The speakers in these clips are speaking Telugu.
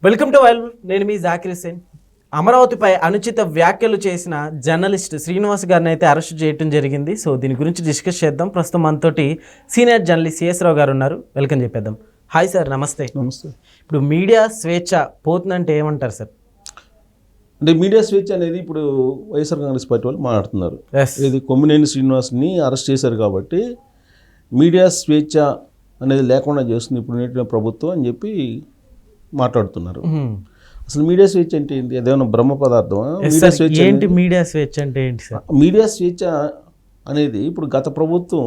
Welcome to while. నేను మీ జాకిర్ హుసేన్. అమరావతిపై అనుచిత వ్యాఖ్యలు చేసిన జర్నలిస్ట్ శ్రీనివాస్ గారిని అయితే అరెస్ట్ చేయడం జరిగింది. సో దీని గురించి డిస్కస్ చేద్దాం. ప్రస్తుతం మనతోటి సీనియర్ జర్నలిస్ట్ సిఎస్ రావు గారు ఉన్నారు. వెల్కమ్ చెప్పేద్దాం. హాయ్ సార్, నమస్తే. నమస్తే. ఇప్పుడు మీడియా స్వేచ్ఛ పోతుందంటే ఏమంటారు సార్? అంటే మీడియా స్వేచ్ఛ అనేది ఇప్పుడు వైఎస్ఆర్ కాంగ్రెస్ పార్టీ వాళ్ళు మాట్లాడుతున్నారు. ఇది కొమ్మినేని శ్రీనివాస్ని అరెస్ట్ చేశారు కాబట్టి మీడియా స్వేచ్ఛ అనేది లేకుండా చేస్తుంది ఇప్పుడు నేటి ప్రభుత్వం అని చెప్పి మాట్లాడుతున్నారు. అసలు మీడియా స్వేచ్ఛ అంటే ఏంటి? అదేమన్నా బ్రహ్మ పదార్థమా? మీడియా స్వేచ్ఛ ఏంటి? మీడియా స్వేచ్ఛ అంటే ఏంటి సార్? మీడియా స్వేచ్ఛ అనేది ఇప్పుడు గత ప్రభుత్వం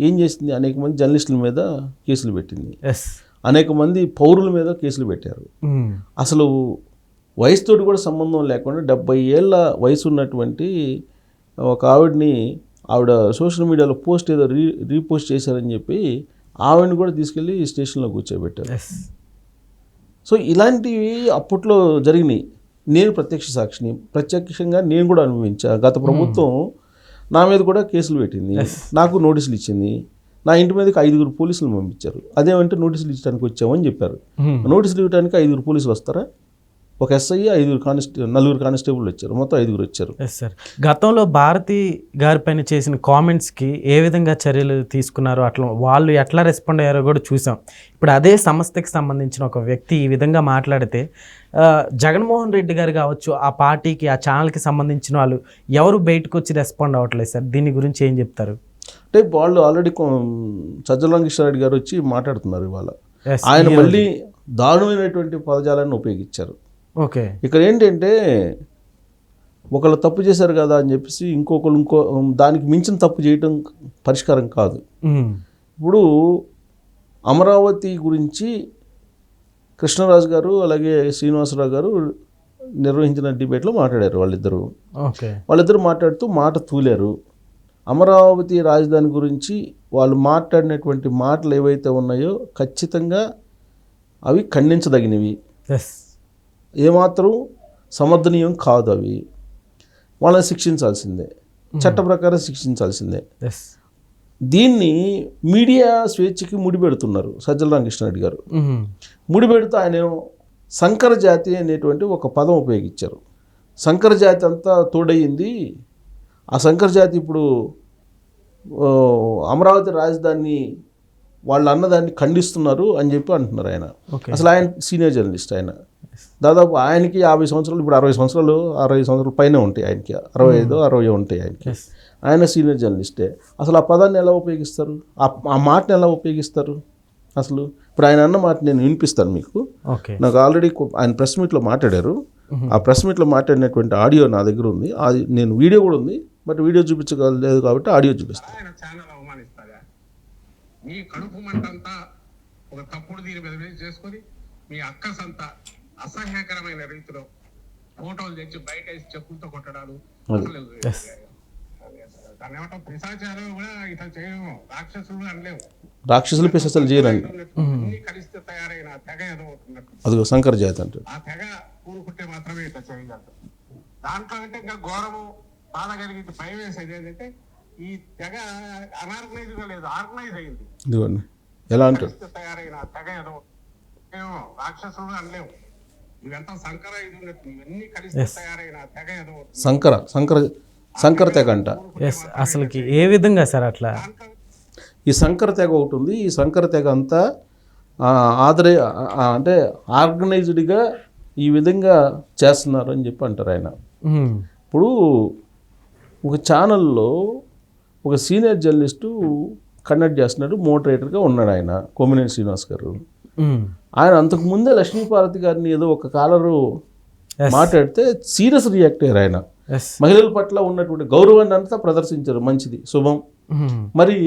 ఏం చేసింది? అనేక మంది జర్నలిస్టుల మీద కేసులు పెట్టింది, అనేక మంది పౌరుల మీద కేసులు పెట్టారు. అసలు వయసుతోటి కూడా సంబంధం లేకుండా 70 ఏళ్ళ వయసు ఉన్నటువంటి ఒక ఆవిడ సోషల్ మీడియాలో పోస్ట్ ఏదో రీపోస్ట్ చేశారని చెప్పి ఆవిడని కూడా తీసుకెళ్ళి స్టేషన్లో కూర్చోబెట్టారు. సో ఇలాంటివి అప్పట్లో జరిగినాయి. నేను ప్రత్యక్ష సాక్షిని, ప్రత్యక్షంగా నేను కూడా అనుభవించా. గత ప్రభుత్వం నా మీద కూడా కేసులు పెట్టింది, నాకు నోటీసులు ఇచ్చింది. నా ఇంటి మీదకి 5 పోలీసులు పంపించారు. అదేమంటే నోటీసులు ఇచ్చడానికి వచ్చామని చెప్పారు. నోటీసులు ఇవ్వడానికి 5 పోలీసులు వస్తారా? ఒక ఎస్ఐ 4 కానిస్టేబుల్ వచ్చారు, మొత్తం 5 వచ్చారు. సార్, గతంలో భారతి గారి పైన చేసిన కామెంట్స్కి ఏ విధంగా చర్యలు తీసుకున్నారో, అట్లా వాళ్ళు ఎట్లా రెస్పాండ్ అయ్యారో కూడా చూసాం. ఇప్పుడు అదే సంస్థకి సంబంధించిన ఒక వ్యక్తి ఈ విధంగా మాట్లాడితే జగన్మోహన్ రెడ్డి గారు కావచ్చు, ఆ పార్టీకి ఆ ఛానల్కి సంబంధించిన వాళ్ళు ఎవరు బయటకు వచ్చి రెస్పాండ్ అవ్వట్లేదు సార్. దీని గురించి ఏం చెప్తారు? అంటే వాళ్ళు ఆల్రెడీ సజ్జల రామకృష్ణారెడ్డి గారు వచ్చి మాట్లాడుతున్నారు ఇవాళ. ఆయన మళ్ళీ దారుణమైనటువంటి పదజాలాన్ని ఉపయోగించారు. ఓకే, ఇక్కడ ఏంటంటే ఒకళ్ళు తప్పు చేశారు కదా అని చెప్పేసి ఇంకో దానికి మించిన తప్పు చేయటం పరిష్కారం కాదు. ఇప్పుడు అమరావతి గురించి కృష్ణరాజు గారు అలాగే శ్రీనివాసరావు గారు నిర్వహించిన డిబేట్లో మాట్లాడారు. వాళ్ళిద్దరు మాట్లాడుతూ మాట తూలారు. అమరావతి రాజధాని గురించి వాళ్ళు మాట్లాడినటువంటి మాటలు ఏవైతే ఉన్నాయో ఖచ్చితంగా అవి ఖండించదగినవి, ఏమాత్రం సమర్థనీయం కాదు. అవి వాళ్ళని శిక్షించాల్సిందే, చట్ట ప్రకారం శిక్షించాల్సిందే. దీన్ని మీడియా స్వేచ్ఛకి ముడిపెడుతున్నారు సజ్జల రామకృష్ణారెడ్డి గారు. ముడిపెడుతూ ఆయన సంకర జాతి అనేటువంటి ఒక పదం ఉపయోగించారు. సంకర జాతి అంతా తోడయింది, ఆ సంకర జాతి ఇప్పుడు అమరావతి రాజధాని వాళ్ళు అన్నదాన్ని ఖండిస్తున్నారు అని చెప్పి అంటున్నారు ఆయన. అసలు ఆయన సీనియర్ జర్నలిస్ట్. ఆయన దాదాపు ఆయనకి 50 సంవత్సరాలు, ఇప్పుడు 60 సంవత్సరాల పైన ఉంటాయి ఆయనకి, 65-60 ఉంటాయి ఆయనకి. ఆయన సీనియర్ జర్నలిస్టే. అసలు ఆ పదాన్ని ఎలా ఉపయోగిస్తారు? ఆ మాటని ఎలా ఉపయోగిస్తారు? అసలు ఇప్పుడు ఆయన అన్న మాట నేను వినిపిస్తాను మీకు. నాకు ఆల్రెడీ ఆయన ప్రెస్ మీట్లో మాట్లాడారు. ఆ ప్రెస్ మీట్లో మాట్లాడినటువంటి ఆడియో నా దగ్గర ఉంది. అది నేను వీడియో కూడా ఉంది, బట్ వీడియో చూపించగలేదు కాబట్టి ఆడియో చూపిస్తాను. మీ కడుపు మంటంతా ఒక తప్పుడు దీని మీద చేసుకొని మీ అక్కసంతా అసహ్యకరమైన రీతిలో ఫోటోలు తెచ్చి బయట వేసి చెప్పులతో కొట్టడాలు, దాన్ని ఏమంటాం పిశాచాలు కూడా ఇట్లా చేయము, రాక్షసులు అనలేము. రాక్షసులు పిశాచాలు చేయరండి. కలిస్తే తయారైన తెగ ఏదో అవుతున్నట్టు అదిగో శంకర జాతి అంటే ఆ తెగ కూరుకుంటే మాత్రమే ఇట్లా చేయగలరు. దాంట్లో అంటే ఇంకా ఘోరము బాధ కలిగి భయం వేసేది ఏంటంటే ఈ తెగ అనార్గనైజ్ గా లేదు, ఆర్గనైజ్ అయింది. ఇదిగోండి ఎలా అంటే తయారైన తెగ ఏదో రాక్షసులు అనలేము, ఇవంతా సంకర ఇది ఉన్నట్టు ఇవన్నీ కలిసి తయారైన తెగ ఏదో సంకర తెగ అంట. అసలుకి ఏ విధంగా సార్ అట్లా? ఈ సంకర తెగ ఒకటి ఉంది. ఈ సంకర తెగ అంతా అంటే ఆర్గనైజ్డ్గా ఈ విధంగా చేస్తున్నారు అని చెప్పి అంటారు ఆయన. ఇప్పుడు ఒక ఛానల్లో ఒక సీనియర్ జర్నలిస్టు కండక్ట్ చేస్తున్నాడు, మోడరేటర్గా ఉన్నాడు ఆయన, కొమ్మినేని శ్రీనివాస్ గారు. ఆయన అంతకుముందే లక్ష్మీపార్వతి గారిని ఏదో ఒక కాలరు మాట్లాడితే సీరియస్ రియాక్ట్ అయ్యారు. ఆయన మహిళల పట్ల ఉన్నటువంటి గౌరవాన్ని అంతా ప్రదర్శించారు. మంచిది, శుభం. మరి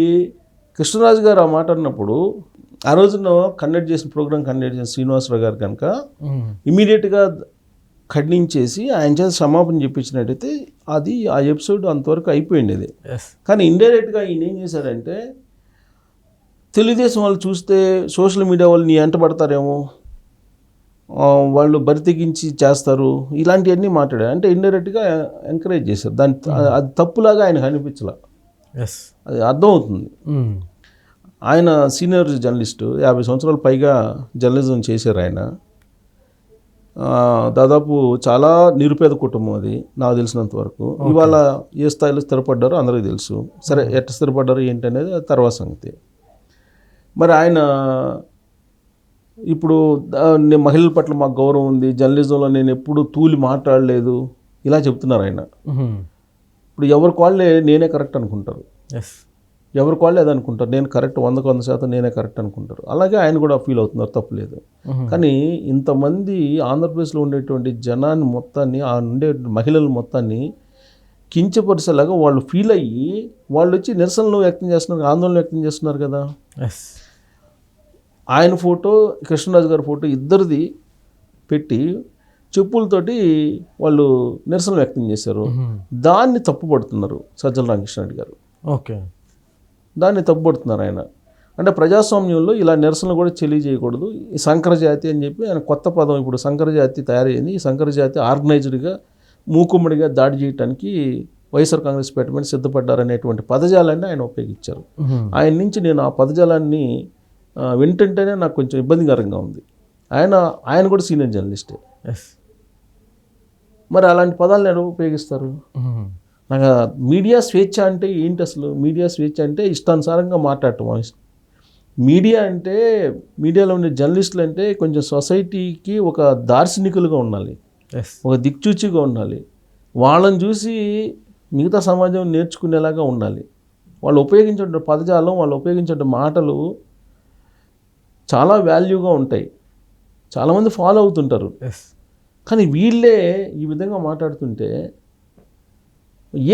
కృష్ణరాజు గారు ఆ మాట అన్నప్పుడు ఆ రోజున ప్రోగ్రామ్ కండక్ట్ చేసిన శ్రీనివాసరావు గారు కనుక ఇమీడియట్గా ఖండించేసి ఆయన చేత క్షమాపణ చెప్పించినట్టయితే అది ఆ ఎపిసోడ్ అంతవరకు అయిపోయింది. కానీ ఇండైరెక్ట్గా ఈయన ఏం చేశారంటే, తెలుగుదేశం వాళ్ళు చూస్తే సోషల్ మీడియా వాళ్ళు నీ ఎంట పడతారేమో, వాళ్ళు బరితెగించి చేస్తారు, ఇలాంటివన్నీ మాట్లాడారు. అంటే ఇండైరెక్ట్గా ఎంకరేజ్ చేశారు. అది తప్పులాగా ఆయనకు అనిపించలే, అది అర్థమవుతుంది. ఆయన సీనియర్ జర్నలిస్టు, 50 సంవత్సరాల పైగా జర్నలిజం చేశారు ఆయన. దాదాపు చాలా నిరుపేద కుటుంబం అది నాకు తెలిసినంత వరకు. ఇవాళ ఏ స్థాయిలో స్థిరపడ్డారో అందరికీ తెలుసు. సరే ఎట్ట స్థిరపడ్డారో ఏంటి అనేది అది తర్వాత సంగతి. మరి ఆయన ఇప్పుడు మహిళల పట్ల మాకు గౌరవం ఉంది, జర్నలిజంలో నేను ఎప్పుడు తూలి మాట్లాడలేదు ఇలా చెప్తున్నారు ఆయన. ఇప్పుడు ఎవరికి వాళ్ళే నేనే కరెక్ట్ అనుకుంటారు, ఎవరికి వాళ్ళే అది అనుకుంటారు, నేను కరెక్ట్ 100% నేనే కరెక్ట్ అనుకుంటారు. అలాగే ఆయన కూడా ఫీల్ అవుతున్నారు, తప్పులేదు. కానీ ఇంతమంది ఆంధ్రప్రదేశ్లో ఉండేటువంటి జనాన్ని మొత్తాన్ని, ఆ ఉండే మహిళల మొత్తాన్ని కించపరిచేలాగా వాళ్ళు ఫీల్ అయ్యి వాళ్ళు వచ్చి నిరసనలు వ్యక్తం చేస్తున్నారు, ఆందోళన వ్యక్తం చేస్తున్నారు కదా. ఆయన ఫోటో, కృష్ణరాజు గారి ఫోటో ఇద్దరిది పెట్టి చెప్పులతోటి వాళ్ళు నిరసన వ్యక్తం చేశారు. దాన్ని తప్పుపడుతున్నారు సజ్జల రామకృష్ణారెడ్డి గారు. ఓకే, దాన్ని తప్పుపడుతున్నారు ఆయన. అంటే ప్రజాస్వామ్యంలో ఇలా నిరసనలు కూడా తెలియజేయకూడదు. ఈ సంకరజాతి అని చెప్పి ఆయన కొత్త పదం ఇప్పుడు సంకరజాతి తయారైంది. ఈ సంకరజాతి ఆర్గనైజ్డ్గా మూకుమ్మడిగా దాడి చేయడానికి వైఎస్ఆర్ కాంగ్రెస్ పెట్టమని సిద్ధపడ్డారనేటువంటి పదజాలాన్ని ఆయన ఉపయోగించారు. ఆయన నుంచి నేను ఆ పదజాలాన్ని వింటుంటేనే నాకు కొంచెం ఇబ్బందికరంగా ఉంది. ఆయన కూడా సీనియర్ జర్నలిస్టే. మరి అలాంటి పదాలను ఎలా ఉపయోగిస్తారు? నాకు మీడియా స్వేచ్ఛ అంటే ఏంటి అసలు? మీడియా స్వేచ్ఛ అంటే ఇష్టానుసారంగా మాట్లాడటం. మీడియా అంటే, మీడియాలో ఉండే జర్నలిస్టులు అంటే కొంచెం సొసైటీకి ఒక దార్శనికులుగా ఉండాలి, ఒక దిక్చూచిగా ఉండాలి. వాళ్ళని చూసి మిగతా సమాజం నేర్చుకునేలాగా ఉండాలి. వాళ్ళు ఉపయోగించే పదజాలం, వాళ్ళు ఉపయోగించే మాటలు చాలా వాల్యూగా ఉంటాయి, చాలామంది ఫాలో అవుతుంటారు. కానీ వీళ్ళే ఈ విధంగా మాట్లాడుతుంటే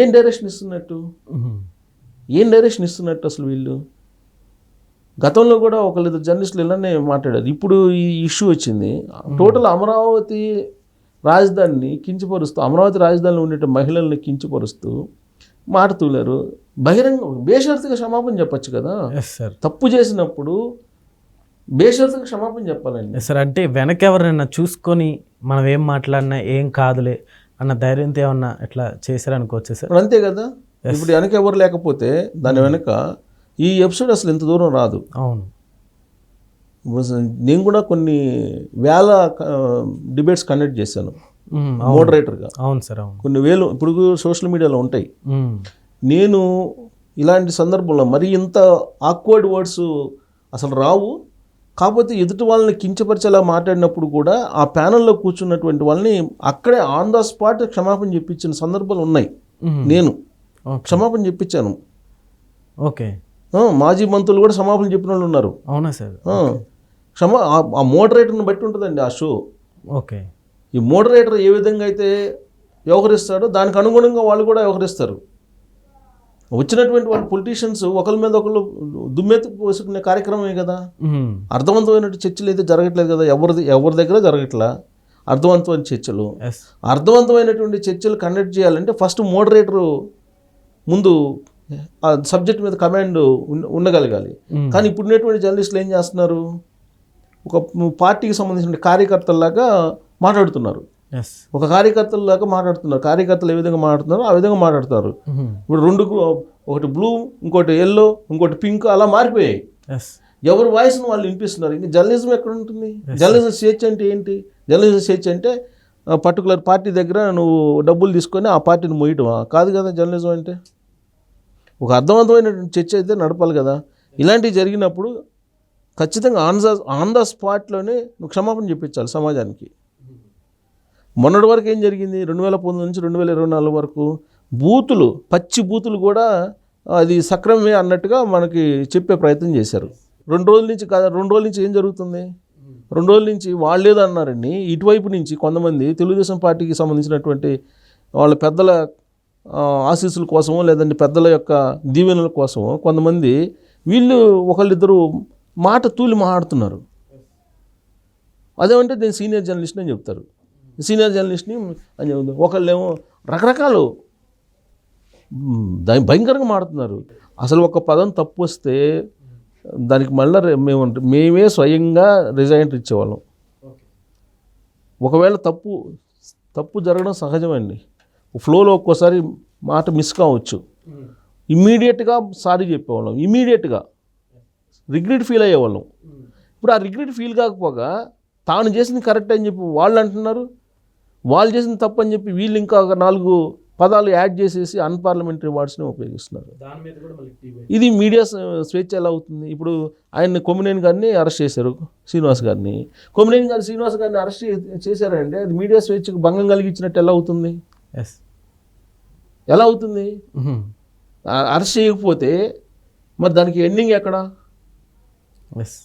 ఏం డైరెక్షన్ ఇస్తున్నట్టు అసలు వీళ్ళు? గతంలో కూడా ఒకళ్ళిద్దరు జర్నలిస్టులు ఇలానే మాట్లాడారు. ఇప్పుడు ఈ ఇష్యూ వచ్చింది. టోటల్ అమరావతి రాజధానిని కించపరుస్తూ, అమరావతి రాజధానిలో ఉండే మహిళల్ని కించపరుస్తూ మాట తూలారు. బహిరంగ బేషరతుగా క్షమాపణ చెప్పచ్చు కదా. తప్పు చేసినప్పుడు బేషరతుగా క్షమాపణ చెప్పాలండి సార్. అంటే వెనక ఎవరైనా చూసుకొని మనం ఏం మాట్లాడినా ఏం కాదులే అన్న ధైర్యంతో ఏమన్నా ఎట్లా చేశారనుకోవచ్చు సార్. అంతే కదా. ఇప్పుడు వెనక ఎవరు లేకపోతే దాని వెనక ఈ ఎపిసోడ్ అసలు ఇంత దూరం రాదు. అవును, నేను కూడా కొన్ని వేల డిబేట్స్ కండక్ట్ చేశాను మోడరేటర్గా. అవును సార్, అవును. కొన్ని వేలు ఇప్పుడు సోషల్ మీడియాలో ఉంటాయి. నేను ఇలాంటి సందర్భంలో మరి ఇంత ఆక్వర్డ్ వర్డ్స్ అసలు రావు. కాకపోతే ఎదుటి వాళ్ళని కించపరిచేలా మాట్లాడినప్పుడు కూడా ఆ ప్యానల్లో కూర్చున్నటువంటి వాళ్ళని అక్కడే ఆన్ ద స్పాట్ క్షమాపణ చెప్పించిన సందర్భాలు ఉన్నాయి. నేను క్షమాపణ చెప్పించాను. ఓకే, మాజీ మంత్రులు కూడా క్షమాపణ చెప్పిన వాళ్ళు ఉన్నారు. అవునా సార్? ఆ మోడరేటర్ని బట్టి ఉంటుందండి ఆ షో. ఓకే, ఈ మోడరేటర్ ఏ విధంగా అయితే వ్యవహరిస్తాడో దానికి అనుగుణంగా వాళ్ళు కూడా వ్యవహరిస్తారు. వచ్చినటువంటి వాళ్ళు పొలిటీషియన్స్ ఒకరి మీద ఒకళ్ళు దుమ్మెత్తి పోసుకునే కార్యక్రమమే కదా. అర్థవంతమైన చర్చలు అయితే జరగట్లేదు కదా, ఎవరి దగ్గర జరగట్లా అర్థవంతమైన చర్చలు. అర్థవంతమైనటువంటి చర్చలు కండక్ట్ చేయాలంటే ఫస్ట్ మోడరేటరు ముందు ఆ సబ్జెక్ట్ మీద కమాండ్ ఉండగలగాలి. కానీ ఇప్పుడున్నటువంటి జర్నలిస్టులు ఏం చేస్తున్నారు? ఒక పార్టీకి సంబంధించిన కార్యకర్తల్లాగా మాట్లాడుతున్నారు. ఒక కార్యకర్తలాగా మాట్లాడుతున్నారు. కార్యకర్తలు ఏ విధంగా మాట్లాడుతున్నారు ఆ విధంగా మాట్లాడుతున్నారు. ఇప్పుడు రెండు, ఒకటి బ్లూ, ఇంకోటి ఎల్లో, ఇంకోటి పింక్, అలా మారిపోయాయి. ఎవరి వాయిస్ను వాళ్ళు వినిపిస్తున్నారు. ఇంకా జర్నలిజం ఎక్కడ ఉంటుంది? జర్నలిజం స్వేచ్ఛ అంటే ఏంటి? జర్నలిజం స్వేచ్ఛ అంటే పర్టికులర్ పార్టీ దగ్గర నువ్వు డబ్బులు తీసుకొని ఆ పార్టీని మోయటమా? కాదు కదా జర్నలిజం అంటే. ఒక అర్థవంతమైన చర్చ అయితే నడపాలి కదా. ఇలాంటివి జరిగినప్పుడు ఖచ్చితంగా ఆన్ ద స్పాట్లోనే నువ్వు క్షమాపణ చెప్పించాలి సమాజానికి. మొన్నటి వరకు ఏం జరిగింది? 2019 నుంచి 2024 వరకు బూతులు, పచ్చి బూతులు కూడా అది సక్రమమే అన్నట్టుగా మనకి చెప్పే ప్రయత్నం చేశారు. 2 రోజుల నుంచి కాదు, 2 రోజుల నుంచి ఏం జరుగుతుంది? 2 రోజుల నుంచి వాళ్ళేదో అన్నారండి. ఇటువైపు నుంచి కొంతమంది తెలుగుదేశం పార్టీకి సంబంధించినటువంటి వాళ్ళ పెద్దల ఆశీస్సుల కోసమో లేదంటే పెద్దల యొక్క దీవెనల కోసమో కొంతమంది వీళ్ళు ఒకళ్ళిద్దరు మాట తూలి మాట్లాడుతున్నారు. అదేమంటే నేను సీనియర్ జర్నలిస్ట్ని అని చెప్తారు. సీనియర్ జర్నలిస్ట్ని అని చెప్తారు. ఒకళ్ళేమో రకరకాలు దాన్ని భయంకరంగా మాడుతున్నారు. అసలు ఒక పదం తప్పు వస్తే దానికి మళ్ళీ మేమే స్వయంగా రిజైన్ ఇచ్చేవాళ్ళం. ఒకవేళ తప్పు జరగడం సహజమండి. ఫ్లోలో ఒక్కోసారి మాట మిస్ కావచ్చు. ఇమ్మీడియట్గా సారీ చెప్పేవాళ్ళం, ఇమ్మీడియట్గా రిగ్రెట్ ఫీల్ అయ్యేవాళ్ళం. ఇప్పుడు ఆ రిగ్రెట్ ఫీల్ కాకపోగా తాను చేసింది కరెక్ట్ అని చెప్పి వాళ్ళు అంటున్నారు, వాళ్ళు చేసింది తప్పు అని చెప్పి వీళ్ళు ఇంకా ఒక 4 పదాలు యాడ్ చేసేసి అన్పార్లమెంటరీ వర్డ్స్ని ఉపయోగిస్తున్నారు. ఇది మీడియా స్వేచ్ఛ ఎలా అవుతుంది? ఇప్పుడు ఆయన్ని కొమ్మినేని గారిని అరెస్ట్ చేశారు, శ్రీనివాస్ గారిని. శ్రీనివాస్ గారిని అరెస్ట్ చేశారంటే అది మీడియా స్వేచ్ఛకు భంగం కలిగించినట్టు ఎలా అవుతుంది? ఎలా అవుతుంది? అరెస్ట్ చేయకపోతే మరి దానికి ఎండింగ్ ఎక్కడ?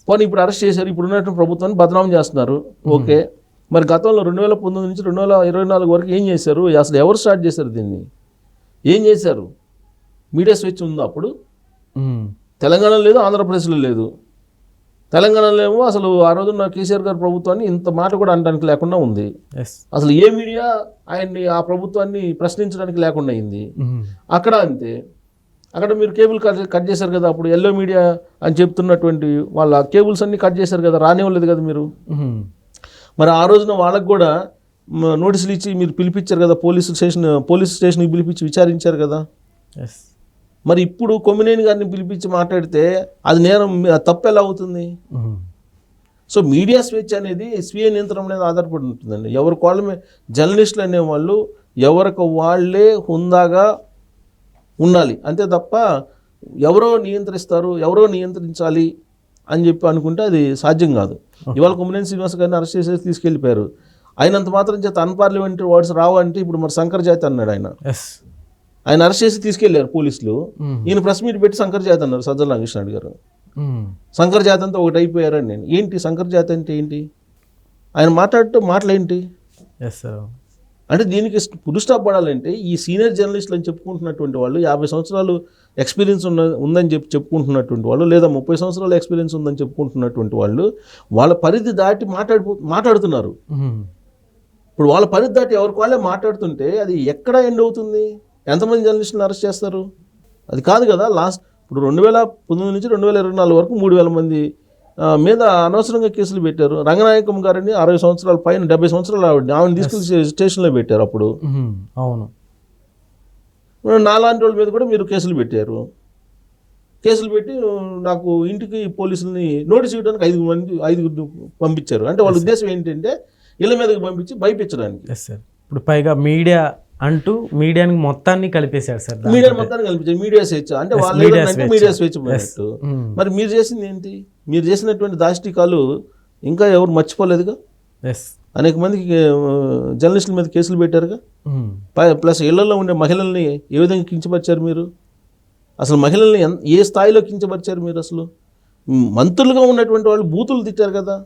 పోనీ ఇప్పుడు అరెస్ట్ చేశారు, ఇప్పుడు ఉన్నటువంటి ప్రభుత్వాన్ని బదనాం చేస్తున్నారు, ఓకే. మరి గతంలో 2019 నుంచి 2024 వరకు ఏం చేశారు? అసలు ఎవరు స్టార్ట్ చేశారు దీన్ని? ఏం చేశారు? మీడియా స్వేచ్ఛ ఉందా అప్పుడు? తెలంగాణలో లేదు, ఆంధ్రప్రదేశ్లో లేదు. తెలంగాణలో ఏమో అసలు ఆ రోజున కేసీఆర్ గారి ప్రభుత్వాన్ని ఇంత మాట కూడా అనడానికి లేకుండా ఉంది. అసలు ఏ మీడియా ఆయన్ని ఆ ప్రభుత్వాన్ని ప్రశ్నించడానికి లేకుండా అయింది. అక్కడ అంతే. అక్కడ మీరు కేబుల్ కట్ చేశారు కదా, అప్పుడు ఎల్లో మీడియా అని చెప్తున్నటువంటి వాళ్ళ కేబుల్స్ అన్నీ కట్ చేశారు కదా, రానివ్వలేదు కదా మీరు. మరి ఆ రోజున వాళ్ళకు కూడా నోటీసులు ఇచ్చి మీరు పిలిపించారు కదా, పోలీస్ స్టేషన్కి పిలిపించి విచారించారు కదా. మరి ఇప్పుడు కొమ్మినేని గారిని పిలిపించి మాట్లాడితే అది నేరం, తప్పు ఎలా అవుతుంది? సో మీడియా స్వేచ్ఛ అనేది స్వీయ నియంత్రణ అనేది ఆధారపడి ఉంటుందండి. ఎవరి వాళ్ళమే జర్నలిస్టులు అనేవాళ్ళు ఎవరికి వాళ్ళే హుందాగా ఉండాలి, అంతే తప్ప ఎవరో నియంత్రిస్తారు, ఎవరో నియంత్రించాలి అని చెప్పి అనుకుంటే అది సాధ్యం కాదు. ఇవాళ కొమ్మినేని శ్రీనివాస్ గారిని అరెస్ట్ చేసేసి తీసుకెళ్ళిపోయారు. అయినంత మాత్రం చేత అన్పార్లమెంటరీ వర్డ్స్ రావు అంటే ఇప్పుడు మరి శంకర్ జాతి అన్నాడు ఆయన అరెస్ట్ చేసి తీసుకెళ్లారు పోలీసులు. ఈయన ప్రెస్ మీట్ పెట్టి శంకర్ జాతి అన్నారు సజ్జల రామకృష్ణారెడ్డి గారు. శంకర్ జాతి అంతా ఒకటి అయిపోయారని నేను. ఏంటి శంకర్ జాతి అంటే ఏంటి? ఆయన మాటలేంటి? అంటే దీనికి ఫుల్ స్టాప్ పడాలంటే ఈ సీనియర్ జర్నలిస్టులు అని చెప్పుకుంటున్నటువంటి వాళ్ళు, 50 సంవత్సరాలు ఎక్స్పీరియన్స్ ఉందని చెప్పుకుంటున్నటువంటి వాళ్ళు, లేదా 30 సంవత్సరాల ఎక్స్పీరియన్స్ ఉందని చెప్పుకుంటున్నటువంటి వాళ్ళు వాళ్ళ పరిధి దాటి మాట్లాడుతున్నారు. ఇప్పుడు వాళ్ళ పరిధి దాటి ఎవరికి వాళ్ళే మాట్లాడుతుంటే అది ఎక్కడ ఎండ్ అవుతుంది? ఎంతమంది జర్నలిస్టులను అరెస్ట్ చేస్తారు? అది కాదు కదా. ఇప్పుడు 2019 నుంచి 2024 వరకు 3000 మంది మీద అనవసరంగా కేసులు పెట్టారు. రంగనాయకం గారిని 60 సంవత్సరాల పైన 70 సంవత్సరాలు ఆవిడని తీసుకెళ్ళి స్టేషన్లో పెట్టారు. అప్పుడు అవును, నాలాంటి వాళ్ళ మీద కూడా మీరు కేసులు పెట్టారు. కేసులు పెట్టి నాకు ఇంటికి పోలీసులని నోటీస్ ఇవ్వడానికి 5 పంపించారు. అంటే వాళ్ళ ఉద్దేశం ఏంటంటే ఇళ్ళ మీదకి పంపించి భయపించడానికి. ఇప్పుడు పైగా మీడియా అంటూ మీడియాని మొత్తాన్ని కలిపేశారు సార్. మీడియా మొత్తాన్ని కలిపించారు. మీడియా స్వేచ్ఛ అంటే వాళ్ళు ఏదంటే మీడియా స్వేచ్ఛ పోయినట్టు. మరి మీరు చేసింది ఏంటి? మీరు చేసినటువంటి దాష్టికాలు ఇంకా ఎవరు మర్చిపోలేదుగా. అనేక మందికి జర్నలిస్టుల మీద కేసులు పెట్టారుగా. ప్లస్ ఇళ్లలో ఉండే మహిళల్ని ఏ విధంగా కించపరిచారు మీరు? అసలు మహిళల్ని ఏ స్థాయిలో కించపరిచారు మీరు? అసలు మంత్రులుగా ఉన్నటువంటి వాళ్ళు బూతులు తిట్టారు కదా.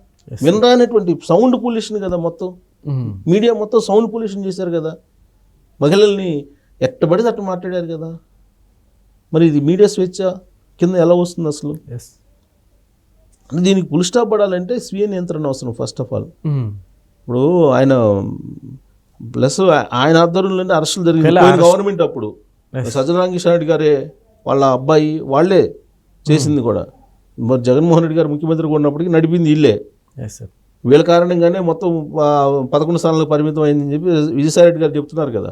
వినరానటువంటి సౌండ్ పొల్యూషన్ కదా మొత్తం. మీడియా మొత్తం సౌండ్ పొల్యూషన్ చేశారు కదా. మహిళల్ని ఎట్టబడితే అట్టు మాట్లాడారు కదా. మరి ఇది మీడియా స్వేచ్ఛ కింద ఎలా వస్తుంది అసలు? అంటే దీనికి ఫుల్ స్టాప్ పడాలంటే స్వీయ నియంత్రణ అవసరం ఫస్ట్ ఆఫ్ ఆల్. ఇప్పుడు ఆయన ప్లస్ ఆయన ఆధ్వర్యంలోనే అరెస్టులు జరిగింది గవర్నమెంట్. అప్పుడు సజ్జల రామకృష్ణారెడ్డి గారే వాళ్ళ అబ్బాయి వాళ్ళే చేసింది కూడా. మరి జగన్మోహన్ రెడ్డి గారు ముఖ్యమంత్రిగా ఉన్నప్పటికీ నడిపింది వీళ్ళే. వీళ్ళ కారణంగానే మొత్తం 11 స్థానాలకు పరిమితం అయిందని చెప్పి విజయసాయిరెడ్డి గారు చెప్తున్నారు కదా.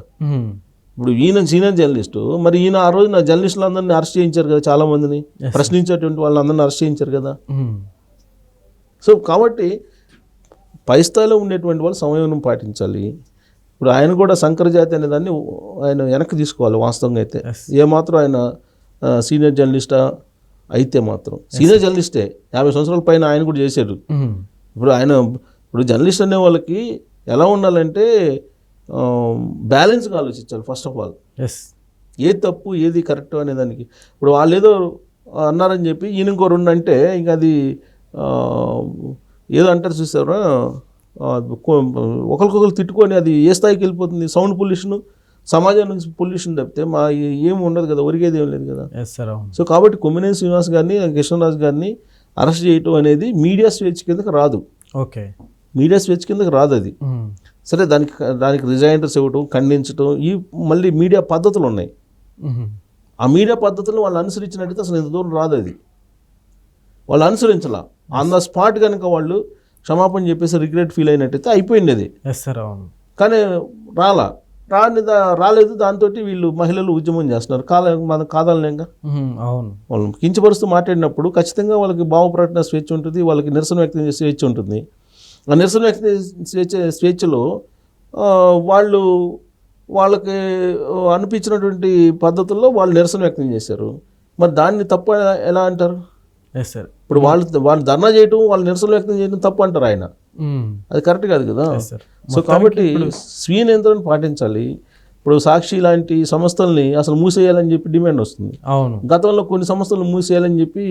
ఇప్పుడు ఈయన సీనియర్ జర్నలిస్టు, మరి ఈయన ఆ రోజు నా జర్నలిస్టులు అందరినీ అరెస్ట్ చేయించారు కదా, చాలా మందిని ప్రశ్నించేటువంటి వాళ్ళందరినీ అరెస్ట్ చేయించారు కదా. సో కాబట్టి పై స్థాయిలో ఉండేటువంటి వాళ్ళు సంయమనం పాటించాలి. ఇప్పుడు ఆయన కూడా శంకర జాతి అనే దాన్ని ఆయన వెనక్కి తీసుకోవాలి. వాస్తవంగా అయితే ఏమాత్రం ఆయన సీనియర్ జర్నలిస్టా అయితే మాత్రం సీనియర్ జర్నలిస్టే. 50 సంవత్సరాల పైన ఆయన కూడా చేశాడు. ఇప్పుడు జర్నలిస్ట్ అనే వాళ్ళకి ఎలా ఉండాలంటే బ్యాలెన్స్గా ఆలోచించాలి ఫస్ట్ ఆఫ్ ఆల్. ఏది తప్పు ఏది కరెక్ట్ అనే దానికి. ఇప్పుడు వాళ్ళు ఏదో అన్నారని చెప్పి ఈయన ఇంకో 2 అంటే ఇంకా అది ఏదో అంటారు చూసారా, ఒకరికొకరు తిట్టుకొని అది ఏ స్థాయికి వెళ్ళిపోతుంది. సౌండ్ పొల్యూషన్, సమాజం నుంచి పొల్యూషన్ తప్పితే ఏమి ఉండదు కదా, ఒరిగేది ఏం లేదు కదా. సో కాబట్టి కొమ్మినేని శ్రీనివాస్ గారిని, కృష్ణరాజు గారిని అరెస్ట్ చేయటం అనేది మీడియా స్వేచ్ఛ కిందకి రాదు. మీడియా స్వేచ్ఛ కిందకి రాదు అది. సరే దానికి రిజైండర్స్ ఇవ్వటం, ఖండించడం, ఈ మళ్ళీ మీడియా పద్ధతులు ఉన్నాయి. ఆ మీడియా పద్ధతులను వాళ్ళు అనుసరించినట్టయితే అసలు ఇంత దూరం రాదు. అది వాళ్ళు అనుసరించాల. ఆన్ ద స్పాట్ కనుక వాళ్ళు క్షమాపణ చెప్పేసి రిగ్రెట్ ఫీల్ అయినట్టయితే అయిపోయింది అది. కానీ రాలేదు. దాంతో వీళ్ళు మహిళలు ఉద్యమం చేస్తున్నారు. మనం కాదనలేంగా. వాళ్ళు కించపరుస్తూ మాట్లాడినప్పుడు ఖచ్చితంగా వాళ్ళకి భావ ప్రకటన స్వేచ్ఛ ఉంటుంది, వాళ్ళకి నిరసన వ్యక్తం చేసే స్వేచ్ఛ ఉంటుంది. ఆ నిరసన వ్యక్తి స్వేచ్ఛలో వాళ్ళకి అనిపించినటువంటి పద్ధతుల్లో వాళ్ళు నిరసన వ్యక్తం చేశారు. మరి దాన్ని తప్పు ఎలా అంటారు? Yes sir. ఇప్పుడు వాళ్ళు ధర్నా చేయటం, వాళ్ళు నిరసన వ్యక్తం చేయడం తప్పు అంటారు ఆయన. అది కరెక్ట్ కాదు కదా. సో కాబట్టి స్వీయ నియంత్రణ పాటించాలి. ఇప్పుడు సాక్షి లాంటి సంస్థల్ని అసలు మూసేయాలని చెప్పి డిమాండ్ వస్తుంది. అవును, గతంలో కొన్ని సంస్థలు మూసేయాలని చెప్పి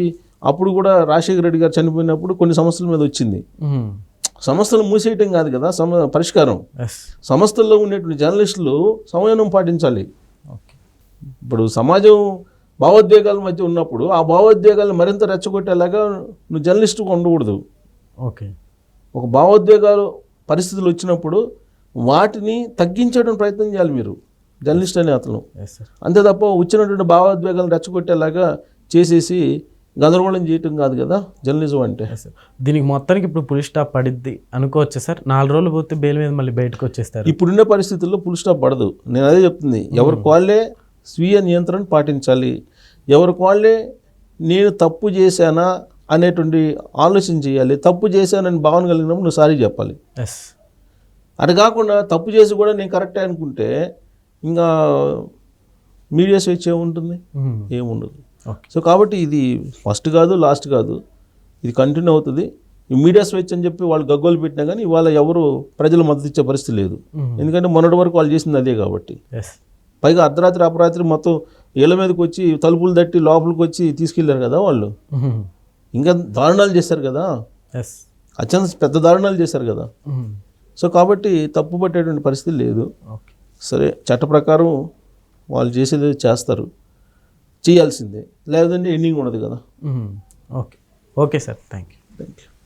అప్పుడు కూడా రాజశేఖర రెడ్డి గారు చనిపోయినప్పుడు కొన్ని సంస్థల మీద వచ్చింది. సంస్థలు మూసేయటం కాదు కదా పరిష్కారం. సంస్థల్లో ఉండేటువంటి జర్నలిస్టులు సంయమనం పాటించాలి. ఇప్పుడు సమాజం భావోద్వేగాల మధ్య ఉన్నప్పుడు ఆ భావోద్వేగాలను మరింత రెచ్చగొట్టేలాగా నువ్వు జర్నలిస్టుగా ఉండకూడదు. ఓకే, ఒక భావోద్వేగాలు పరిస్థితులు వచ్చినప్పుడు వాటిని తగ్గించడం ప్రయత్నం చేయాలి మీరు జర్నలిస్ట్ అనే అతను. అంతే తప్ప వచ్చినటువంటి భావోద్వేగాలను రెచ్చగొట్టేలాగా చేసేసి గందరగోళం చేయటం కాదు కదా జర్నలిజం అంటే. దీనికి మొత్తానికి ఇప్పుడు పులి స్టాప్ పడిద్ది అనుకోవచ్చు సార్. 4 రోజులు పోతే బెయిల్ మీద మళ్ళీ బయటకు వచ్చేస్తారు. ఇప్పుడున్న పరిస్థితుల్లో పులి స్టాప్ పడదు. నేను అదే చెప్తుంది, ఎవరికి వాళ్ళే స్వీయ నియంత్రణ పాటించాలి. ఎవరికి వాళ్ళే నేను తప్పు చేశానా అనేటువంటి ఆలోచన చేయాలి. తప్పు చేశానని భావన కలిగినప్పుడు నువ్వు సారీ చెప్పాలి. అటు కాకుండా తప్పు చేసి కూడా నేను కరెక్టే అనుకుంటే ఇంకా మీడియా స్వేచ్ఛ ఏముంటుంది? ఏముండదు. సో కాబట్టి ఇది ఫస్ట్ కాదు, లాస్ట్ కాదు, ఇది కంటిన్యూ అవుతుంది. ఈ మీడియా స్వేచ్ఛ అని చెప్పి వాళ్ళు గగ్గోలు పెట్టినా కానీ ఇవాళ ఎవరు ప్రజలు మద్దతు ఇచ్చే పరిస్థితి లేదు. ఎందుకంటే మొన్నటి వరకు వాళ్ళు చేసింది అదే కాబట్టి. పైగా అర్ధరాత్రి అపరాత్రి మొత్తం ఇళ్ళ మీదకి వచ్చి తలుపులు తట్టి లోపలికి వచ్చి తీసుకెళ్లారు కదా వాళ్ళు. ఇంకా దారుణాలు చేశారు కదా, అత్యంత పెద్ద దారుణాలు చేశారు కదా. సో కాబట్టి తప్పు పట్టేటువంటి పరిస్థితి లేదు. సరే, చట్ట ప్రకారం వాళ్ళు చేసేది చేస్తారు, చేయాల్సిందే, లేదంటే ఎండింగ్ ఉండదు కదా. Okay sir, thank you.